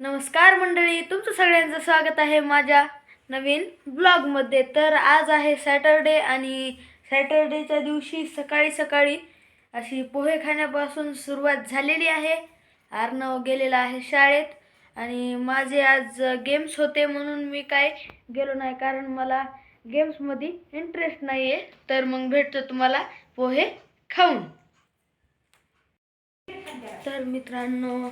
नमस्कार मंडळी, तुमचं सगळ्यांचं स्वागत आहे माझ्या नवीन ब्लॉगमध्ये. तर आज आहे सॅटरडे आणि सॅटरडेच्या दिवशी सकाळी सकाळी अशी पोहे खाण्यापासून सुरुवात झालेली आहे. अर्णव गेलेला आहे शाळेत आणि माझे आज गेम्स होते म्हणून मी काय गेलो नाही, कारण मला गेम्समध्ये इंटरेस्ट नाही आहे. तर मग भेटतो तुम्हाला पोहे खाऊन. तर मित्रांनो,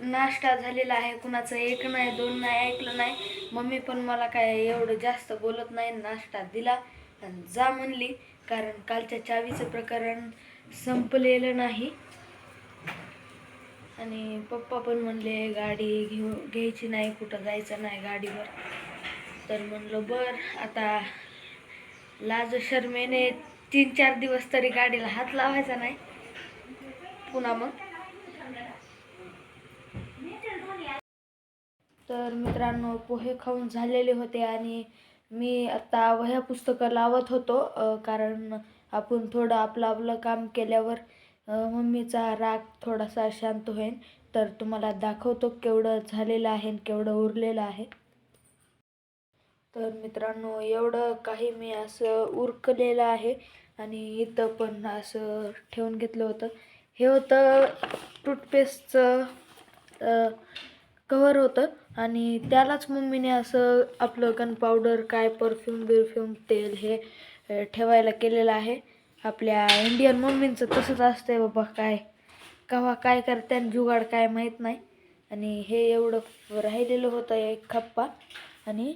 नाश्ता झालेला आहे. कुणाचं एक नाही दोन नाही ऐकलं नाही. मम्मी पण मला काय एवढं जास्त बोलत नाही, नाश्ता दिला आणि जा म्हणली, कारण कालच्या चावीचं प्रकरण संपलेलं नाही. आणि पप्पा पण म्हणले गाडी घ्यायची नाही, कुठं जायचं नाही गाडीवर. तर म्हणलं बर, आता लाज शर्मेने 3-4 दिवस तरी गाडीला हात लावायचा नाही पुन्हा मग. तर मित्रांनो, पोहे खाऊन झालेले होते आणि मी आता वह्या पुस्तकं लावत होतो, कारण आपण थोडं आपलं आपलं काम केल्यावर मम्मीचा राग थोडासा शांत होईल. तर तुम्हाला दाखवतो केवढं झालेलं आहे आणि केवढं उरलेलं आहे. तर मित्रांनो, एवढं काही मी असं उरकलेलं आहे आणि इथं पण असं ठेवून घेतलं होतं. हे होतं टूथपेस्टचं कवर होतं आणि त्यालाच मम्मीने असं आपलं गन पावडर, काय परफ्यूम तेल हे ठेवायला केलेलं आहे. आपल्या इंडियन मम्मींचं तसंच असतंय बाबा, काय कवा काय करते आणि जुगाड काय माहीत नाही. आणि हे एवढं राहिलेलं होतं एक खप्पा. आणि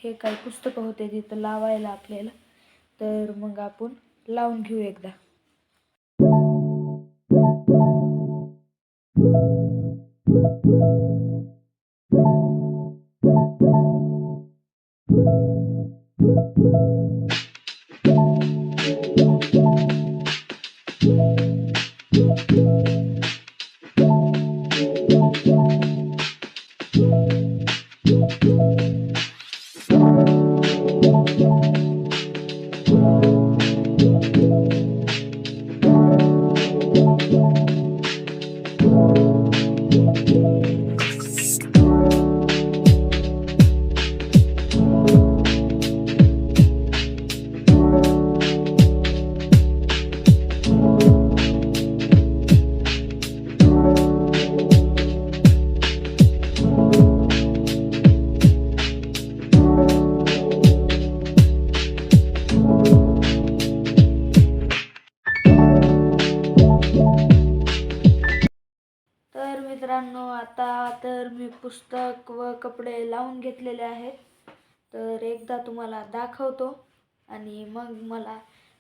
हे काही पुस्तकं होते तिथं लावायला आपल्याला. तर मग आपण लावून घेऊ एकदा. तर मित्रांनो, आता तर मी पुस्तक व कपडे लावून घेतलेले आहेत. तर एकदा तुम्हाला दाखवतो आणि मग मला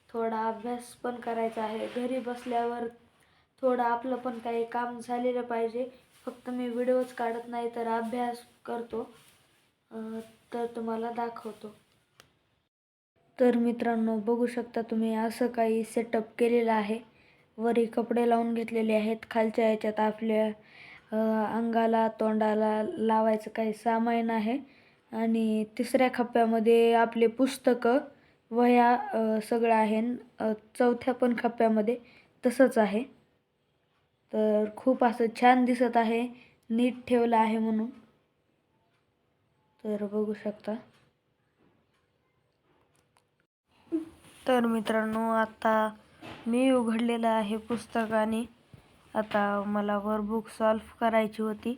थोडा अभ्यास पण करायचा आहे. घरी बसल्यावर थोडं आपलं पण काही काम झालेलं पाहिजे. फक्त मी व्हिडिओज काढत नाही तर अभ्यास करतो. तर तुम्हाला दाखवतो. तर मित्रांनो, बघू शकता तुम्ही, असं काही सेटअप केलेलं आहे. वरी कपडे लावून घेतलेले आहेत. खालच्या याच्यात आपल्या अंगाला तोंडाला लावायचं काही सामान आहे. आणि तिसऱ्या खप्प्यामध्ये आपले पुस्तकं, वह्या सगळं आहे. चौथ्या पण खप्प्यामध्ये तसंच आहे. तर खूप असं छान दिसत आहे, नीट ठेवलं आहे म्हणून. तर बघू शकता. तर मित्रांनो, आता मी उघडलेलं आहे पुस्तक आणि आता मला वर्कबुक सॉल्व करायची होती,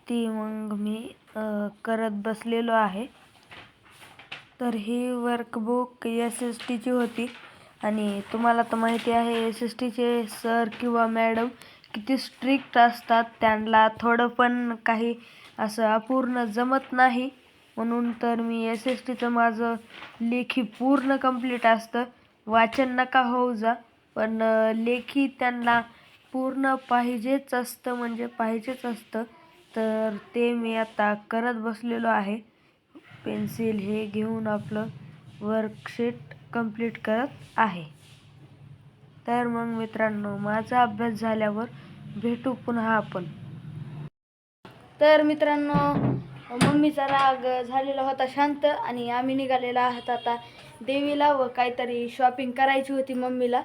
ती मग मी करत बसलेलो आहे. तर ही वर्कबुक SSTची होती आणि तुम्हाला तर माहिती आहे SSTचे सर किंवा मॅडम किती स्ट्रिक्ट असतात. त्यांना थोडं पण काही असं अपूर्ण जमत नाही. म्हणून तर मी SSTचं माझं लेखी पूर्ण कंप्लीट असतं. वाचन नका होऊ जा, पण लेखी त्यांना पूर्ण पाहिजेच असतं, म्हणजे पाहिजेच असतं. तर ते मी आता करत बसलेलो आहे. पेन्सिल हे घेऊन आपलं वर्कशीट कंप्लीट करत आहे. तर मग मित्रांनो, माझा अभ्यास झाल्यावर भेटू पुन्हा आपण. तर मित्रांनो, मम्मीचा राग झालेला होता शांत आणि आम्ही निघालेला आहात आता देवीला, व काहीतरी शॉपिंग करायची होती मम्मीला.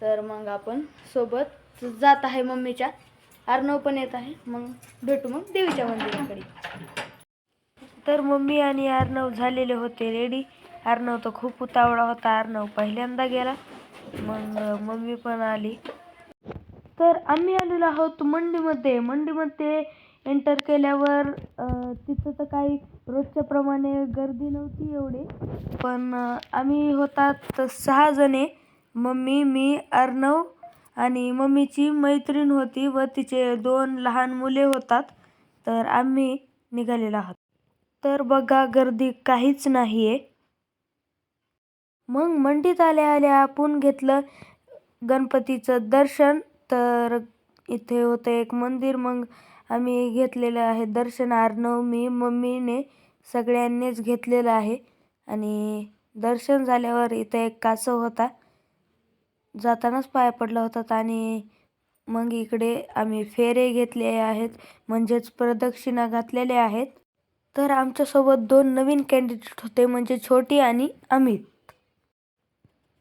तर मग आपण सोबत जात आहे मम्मीच्या. अर्णव पण येत आहे. मग भेटू मग देवीच्या मंदिराकडे. तर मम्मी आणि अर्णव झालेले होते रेडी. अर्णव तर खूप उतावळा होता. अर्णव पहिल्यांदा गेला. मग मम्मी पण आली. तर आम्ही आलेलो आहोत मंडीमध्ये. मंडीमध्ये एंटर केल्यावर तिथं तर काही रोजच्या प्रमाणे गर्दी नव्हती एवढी, पण आम्ही होतात 6 जणे. मम्मी, मी, अर्णव आणि मम्मीची मैत्रीण होती व तिचे 2 लहान मुले होतात. तर आम्ही निघालेलो आहोत. तर बघा गर्दी काहीच नाही आहे. मग मंडीत आल्या आल्या आपण घेतलं गणपतीचं दर्शन. तर इथे होतं एक मंदिर. मग आम्ही घेतलेलं आहे दर्शन. अर्णव, मी, मम्मीने सगळ्यांनीच घेतलेलं आहे. आणि दर्शन झाल्यावर इथे एक कासव होता, जातानाच पाया पडला होता. आणि मग इकडे आम्ही फेरे घेतले आहेत, म्हणजेच प्रदक्षिणा घातलेल्या आहेत. तर आमच्यासोबत 2 नवीन कॅन्डिडेट होते, म्हणजे छोटी आणि अमित.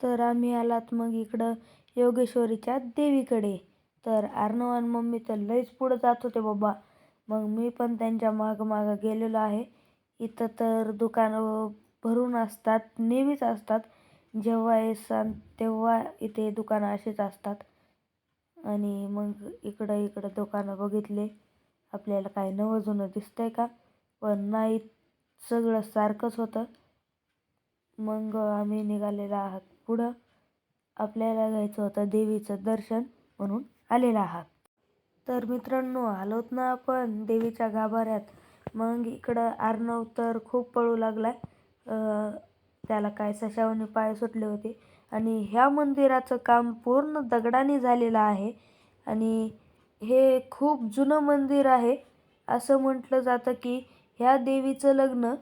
तर आम्ही आलात मग इकडं योगेश्वरीच्या देवीकडे. तर अर्णव आणि मम्मी तर लईच पुढं जात होते बाबा. मग मी पण त्यांच्या मागं गेलेलो आहे. इथं तर दुकानं भरून असतात, नेहमीच असतात. जेव्हा येसान तेव्हा इथे दुकानं अशीच असतात. आणि मग इकडं दुकानं बघितले. आपल्याला काय नवं जुनं दिसतंय का? पण नाही, सगळं सारखंच होतं. मग आम्ही निघालेलो आहात पुढं. आपल्याला घ्यायचं होतं देवीचं दर्शन, म्हणून आलेलं आहात. तर मित्रांनो, आलोत ना आपण देवीच्या गाभाऱ्यात. मग इकडं अर्णव तर खूप पळू लागला. त्याला काय सशावानी पाय सुटले होते. आणि ह्या मंदिराचं काम पूर्ण दगडाने झालेलं आहे. आणि हे खूप जुनं मंदिर आहे. असं म्हटलं जातं की ह्या देवीचं लग्न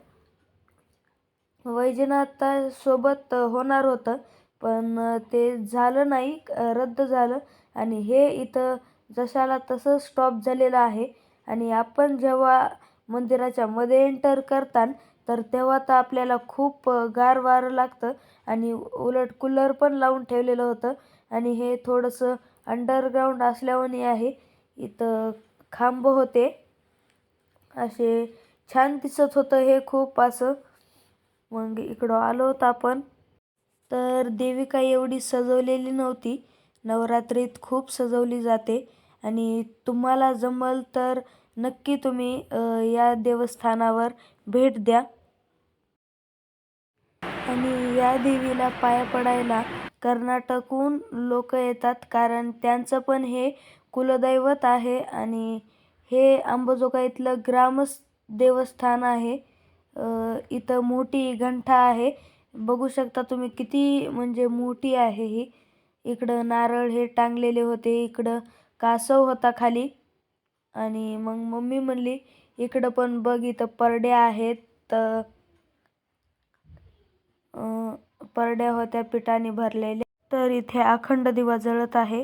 वैजनाथासोबत होणार होतं, पण ते झालं नाही, रद्द झालं. आणि हे इथं जशाला तसं स्टॉप झालेलं आहे. आणि आपण जेव्हा मंदिराच्या मध्ये एंटर करतान तर तेव्हा तर आपल्याला खूप गार वारं लागतं. आणि उलट कूलर पण लावून ठेवलेलं होतं. आणि हे थोडंसं अंडरग्राऊंड असल्यावानी आहे. इथं खांब होते, असे छान दिसत होतं हे खूप असं. मग इकडं आलो होतो आपण. तर देवी काही एवढी सजवलेली नव्हती. नवरात्रीत खूप सजवली जाते. आणि तुम्हाला जमल तर नक्की तुम्ही या देवस्थानावर भेट द्या. आणि या देवीला पाया पडायला कर्नाटकहून लोक येतात, कारण त्यांचं पण हे कुलदैवत आहे. आणि हे अंबाजोगाईतलं देवस्थान आहे. इथं मोठी घंटा आहे, बघू शकता तुम्ही किती म्हणजे मोठी आहे ही. इकडं नारळ हे टांगलेले होते. इकडं कासव होता खाली. आणि मग मम्मी म्हणली इकडं पण बघ, इथं परड्या आहेत. परड्या होत्या पिठाने भरलेल्या. तर इथे अखंड दिवा जळत आहे.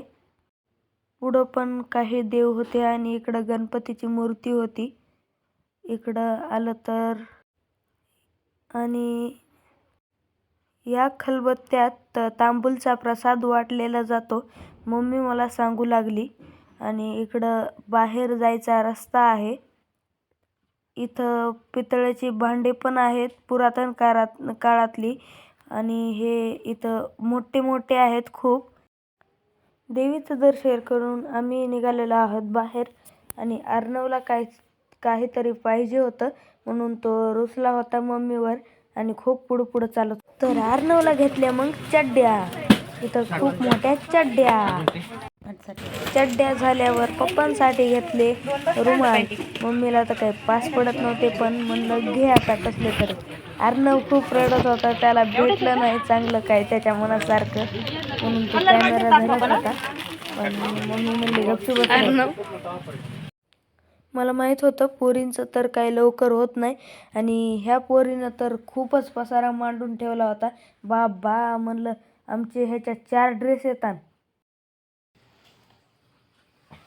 पुढं पण काही देव होते. आणि इकडं गणपतीची मूर्ती होती. इकडं आलं तर. आणि या खलबत्त्यात तांबूलचा प्रसाद वाटलेला जातो, मम्मी मला सांगू लागली. आणि इकडं बाहेर जायचा रस्ता आहे. इथं पितळेची भांडी पण आहेत, पुरातन काळातली. आणि हे इथं मोठे आहेत खूप. देवीचं दर्शन करून आम्ही निघालेलो आहोत बाहेर. आणि अर्णवला काहीतरी पाहिजे होतं, म्हणून तो रुसला होता मम्मीवर आणि खूप पुढं चालत. तर अर्णवला घेतल्या मग चड्ड्या. इथं खूप मोठ्या चड्ड्या झाल्यावर पप्पांसाठी घेतले रुमाल. मम्मीला तर काही पास पडत नव्हते, पण म्हणलं घे आता कसले तरी. अर्णव खूप रडत होता, त्याला भेटलं नाही चांगलं काय त्याच्या मनासारखं, म्हणून तो कॅमेरा धरत होता. पण मम्मी म्हणली गपचूप बस. मला माहीत होतं पोरींचं तर काही लवकर होत नाही. आणि ह्या पोरीनं तर खूपच पसारा मांडून ठेवला होता. बाबा म्हणलं, आमचे ह्याच्यात 4 ड्रेस येतात.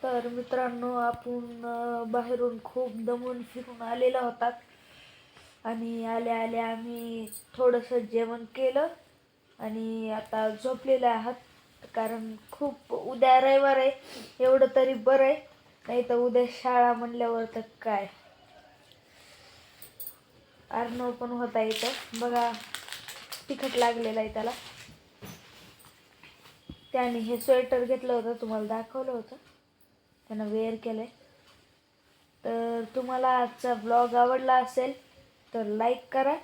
तर मित्रांनो, आपण बाहेरून खूप दमून फिरून आलेला होतात. आणि आल्या आल्या आम्ही थोडंसं जेवण केलं आणि आता झोपलेलं आहात, कारण खूप उद्या रविवार आहे, एवढं तरी बरं आहे. नाही तर उद्या शाळा म्हणल्यावर तर काय. अर्णव पण होता इथं बघा, तिखट लागलेलं आहे त्याला. त्याने हे स्वेटर घेतलं होतं, तुम्हाला दाखवलं होतं, त्यानं वेअर केलं आहे. तर तुम्हाला आजचा ब्लॉग आवडला असेल तर लाईक करा,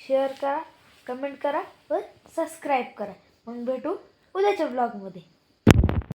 शेअर करा, कमेंट करा व सबस्क्राईब करा. मग भेटू उद्याच्या ब्लॉगमध्ये.